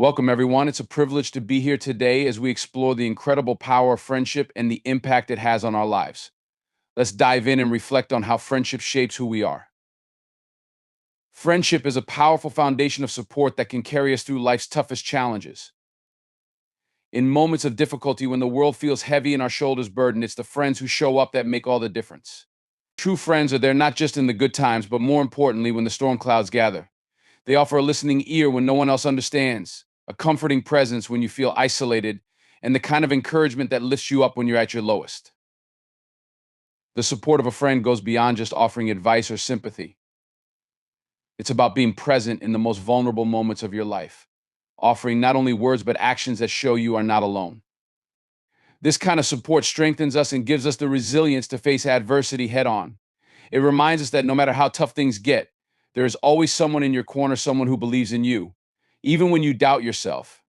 Welcome, everyone. It's a privilege to be here today as we explore the incredible power of friendship and the impact it has on our lives. Let's dive in and reflect on how friendship shapes who we are. Friendship is a powerful foundation of support that can carry us through life's toughest challenges. In moments of difficulty, when the world feels heavy and our shoulders burdened, it's the friends who show up that make all the difference. True friends are there not just in the good times, but more importantly, when the storm clouds gather. They offer a listening ear when no one else understands, a comforting presence when you feel isolated, and the kind of encouragement that lifts you up when you're at your lowest. The support of a friend goes beyond just offering advice or sympathy. It's about being present in the most vulnerable moments of your life, offering not only words but actions that show you are not alone. This kind of support strengthens us and gives us the resilience to face adversity head on. It reminds us that no matter how tough things get, there is always someone in your corner, someone who believes in you, even when you doubt yourself.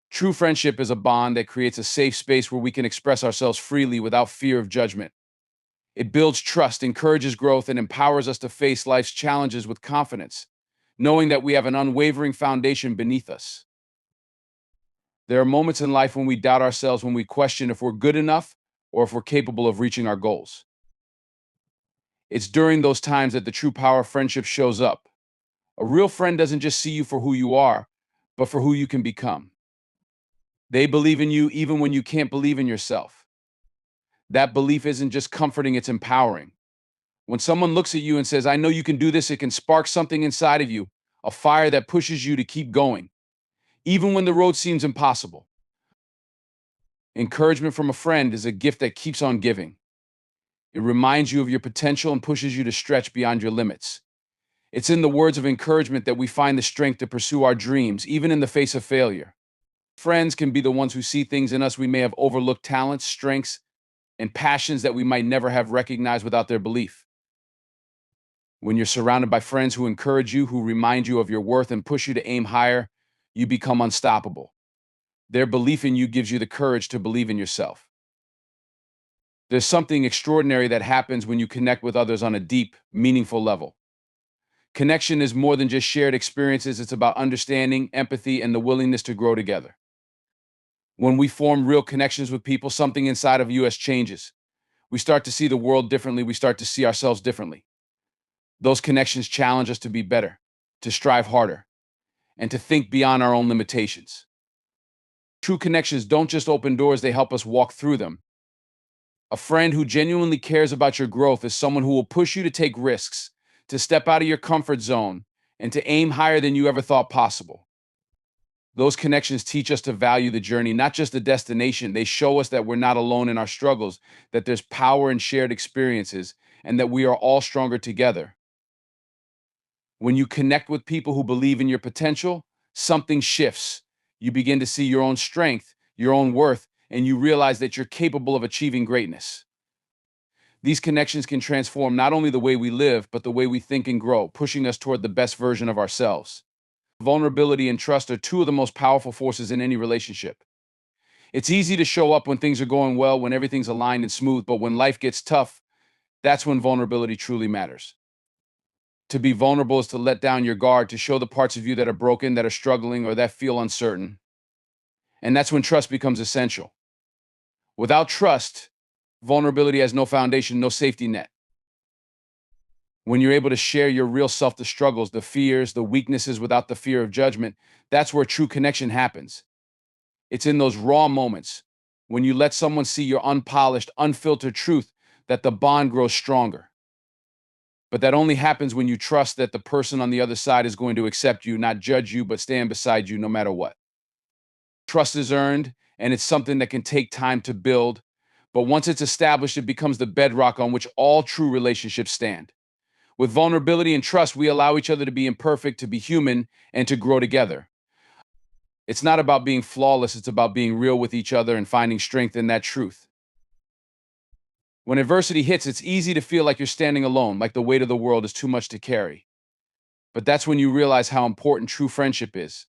True friendship is a bond that creates a safe space where we can express ourselves freely without fear of judgment. It builds trust, encourages growth, and empowers us to face life's challenges with confidence, knowing that we have an unwavering foundation beneath us. There are moments in life when we doubt ourselves, when we question if we're good enough or if we're capable of reaching our goals. It's during those times that the true power of friendship shows up. A real friend doesn't just see you for who you are, but for who you can become. They believe in you even when you can't believe in yourself. That belief isn't just comforting, it's empowering. When someone looks at you and says, I know you can do this, it can spark something inside of you, a fire that pushes you to keep going, even when the road seems impossible. Encouragement from a friend is a gift that keeps on giving. It reminds you of your potential and pushes you to stretch beyond your limits. It's in the words of encouragement that we find the strength to pursue our dreams, even in the face of failure. Friends can be the ones who see things in us we may have overlooked, talents, strengths, and passions that we might never have recognized without their belief. When you're surrounded by friends who encourage you, who remind you of your worth and push you to aim higher, you become unstoppable. Their belief in you gives you the courage to believe in yourself. There's something extraordinary that happens when you connect with others on a deep, meaningful level. Connection is more than just shared experiences, it's about understanding, empathy, and the willingness to grow together. When we form real connections with people, something inside of us changes. We start to see the world differently, we start to see ourselves differently. Those connections challenge us to be better, to strive harder, and to think beyond our own limitations. True connections don't just open doors, they help us walk through them. A friend who genuinely cares about your growth is someone who will push you to take risks, to step out of your comfort zone, and to aim higher than you ever thought possible. Those connections teach us to value the journey, not just the destination. They show us that we're not alone in our struggles, that there's power in shared experiences, and that we are all stronger together. When you connect with people who believe in your potential, something shifts. You begin to see your own strength, your own worth, and you realize that you're capable of achieving greatness. These connections can transform not only the way we live, but the way we think and grow, pushing us toward the best version of ourselves. Vulnerability and trust are two of the most powerful forces in any relationship. It's easy to show up when things are going well, when everything's aligned and smooth, but when life gets tough, that's when vulnerability truly matters. To be vulnerable is to let down your guard, to show the parts of you that are broken, that are struggling, or that feel uncertain. And that's when trust becomes essential. Without trust, vulnerability has no foundation, no safety net. When you're able to share your real self, the struggles, the fears, the weaknesses without the fear of judgment, that's where true connection happens. It's in those raw moments when you let someone see your unpolished, unfiltered truth that the bond grows stronger. But that only happens when you trust that the person on the other side is going to accept you, not judge you, but stand beside you no matter what. Trust is earned, and it's something that can take time to build. But once it's established, it becomes the bedrock on which all true relationships stand. With vulnerability and trust, we allow each other to be imperfect, to be human, and to grow together. It's not about being flawless, it's about being real with each other and finding strength in that truth. When adversity hits, it's easy to feel like you're standing alone, like the weight of the world is too much to carry. But that's when you realize how important true friendship is.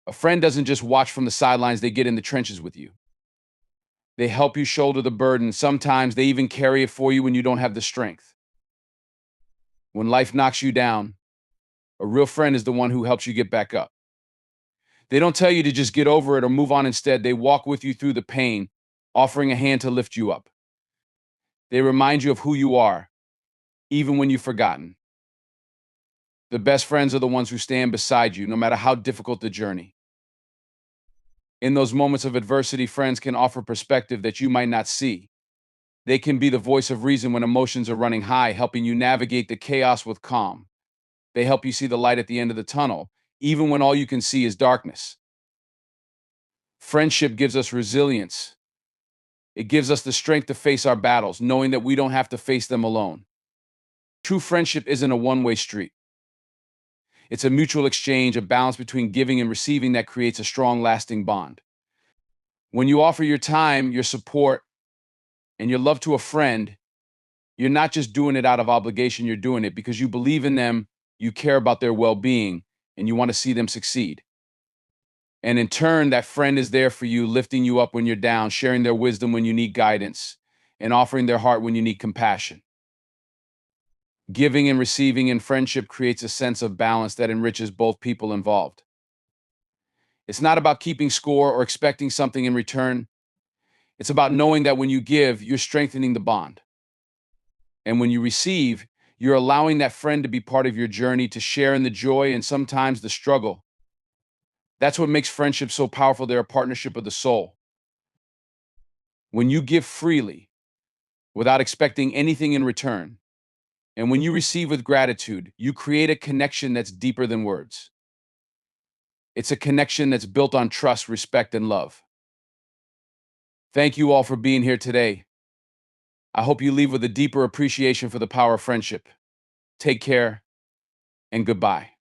A friend doesn't just watch from the sidelines, they get in the trenches with you. They help you shoulder the burden. Sometimes they even carry it for you when you don't have the strength. When life knocks you down, a real friend is the one who helps you get back up. They don't tell you to just get over it or move on instead. They walk with you through the pain, offering a hand to lift you up. They remind you of who you are, even when you've forgotten. The best friends are the ones who stand beside you, no matter how difficult the journey. In those moments of adversity, friends can offer perspective that you might not see. They can be the voice of reason when emotions are running high, helping you navigate the chaos with calm. They help you see the light at the end of the tunnel, even when all you can see is darkness. Friendship gives us resilience. It gives us the strength to face our battles, knowing that we don't have to face them alone. True friendship isn't a one-way street. It's a mutual exchange, a balance between giving and receiving that creates a strong, lasting bond. When you offer your time, your support, and your love to a friend, you're not just doing it out of obligation, you're doing it because you believe in them, you care about their well-being, and you want to see them succeed. And in turn, that friend is there for you, lifting you up when you're down, sharing their wisdom when you need guidance, and offering their heart when you need compassion. Giving and receiving in friendship creates a sense of balance that enriches both people involved. It's not about keeping score or expecting something in return. It's about knowing that when you give, you're strengthening the bond. And when you receive, you're allowing that friend to be part of your journey, to share in the joy and sometimes the struggle. That's what makes friendship so powerful. They're a partnership of the soul. When you give freely, without expecting anything in return, and when you receive with gratitude, you create a connection that's deeper than words. It's a connection that's built on trust, respect, and love. Thank you all for being here today. I hope you leave with a deeper appreciation for the power of friendship. Take care and goodbye.